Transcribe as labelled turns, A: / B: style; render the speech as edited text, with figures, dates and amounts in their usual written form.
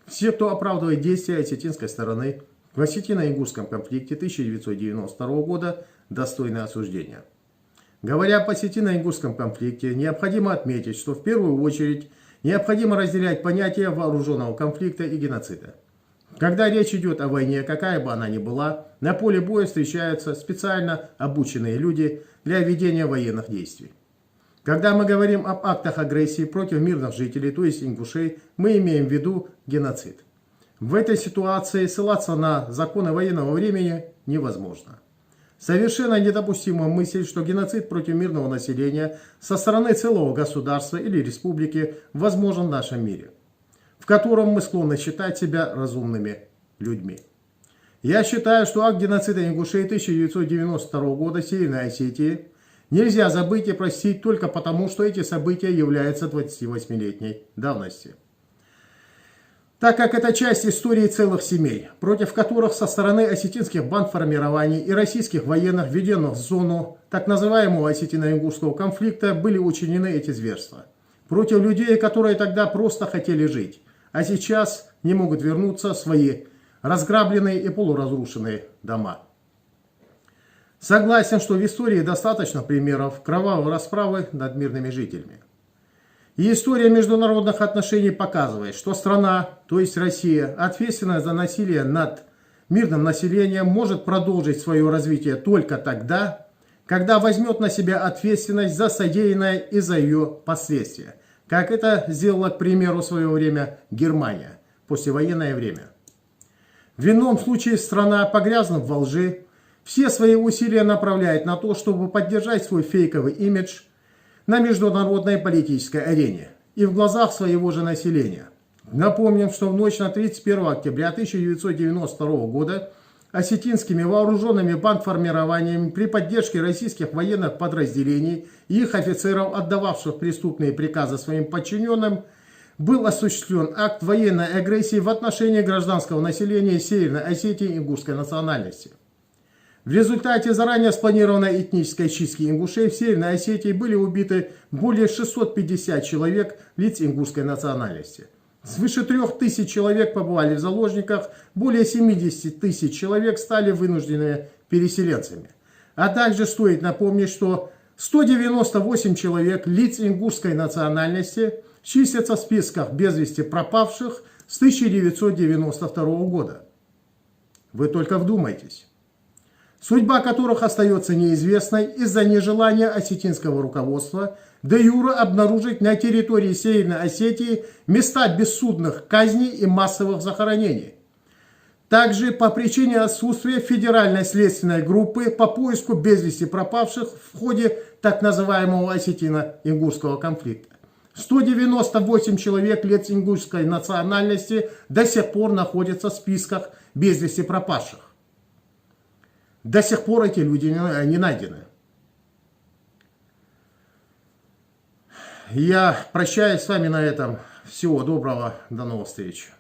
A: Все, кто оправдывает действия осетинской стороны в осетино-ингушском конфликте 1992 года, достойны осуждения. Говоря об осетино-ингушском конфликте, необходимо отметить, что в первую очередь необходимо разделять понятия вооруженного конфликта и геноцида. Когда речь идет о войне, какая бы она ни была, на поле боя встречаются специально обученные люди для ведения военных действий. Когда мы говорим об актах агрессии против мирных жителей, то есть ингушей, мы имеем в виду геноцид. В этой ситуации ссылаться на законы военного времени невозможно. Совершенно недопустима мысль, что геноцид против мирного населения со стороны целого государства или республики возможен в нашем мире, в котором мы склонны считать себя разумными людьми. Я считаю, что акт геноцида ингушей 1992 года в Северной Осетии нельзя забыть и простить только потому, что эти события являются 28-летней давности. Так как это часть истории целых семей, против которых со стороны осетинских бандформирований и российских военных, введенных в зону так называемого осетино-ингушского конфликта, были учинены эти зверства. Против людей, которые тогда просто хотели жить, а сейчас не могут вернуться в свои разграбленные и полуразрушенные дома. Согласен, что в истории достаточно примеров кровавой расправы над мирными жителями. И история международных отношений показывает, что страна, то есть Россия, ответственная за насилие над мирным населением, может продолжить свое развитие только тогда, когда возьмет на себя ответственность за содеянное и за ее последствия, как это сделала, к примеру, в свое время Германия, послевоенное время. В ином случае страна, погрязнув во лжи, все свои усилия направляет на то, чтобы поддержать свой фейковый имидж на международной политической арене и в глазах своего же населения. Напомним, что в ночь на 31 октября 1992 года осетинскими вооруженными бандформированиями при поддержке российских военных подразделений и их офицеров, отдававших преступные приказы своим подчиненным, был осуществлен акт военной агрессии в отношении гражданского населения Северной Осетии ингушской национальности. В результате заранее спланированной этнической чистки ингушей в Северной Осетии были убиты более 650 человек лиц ингушской национальности. Свыше 3000 человек побывали в заложниках, более 70 тысяч человек стали вынужденными переселенцами. А также стоит напомнить, что 198 человек лиц ингушской национальности числятся в списках без вести пропавших с 1992 года. Вы только вдумайтесь. Судьба которых остается неизвестной из-за нежелания осетинского руководства де юре обнаружить на территории Северной Осетии места бессудных казней и массовых захоронений. Также по причине отсутствия федеральной следственной группы по поиску без вести пропавших в ходе так называемого осетино-ингушского конфликта. 198 человек лиц ингушской национальности до сих пор находятся в списках без вести пропавших. До сих пор эти люди не найдены. Я прощаюсь с вами на этом. Всего доброго. До новых встреч.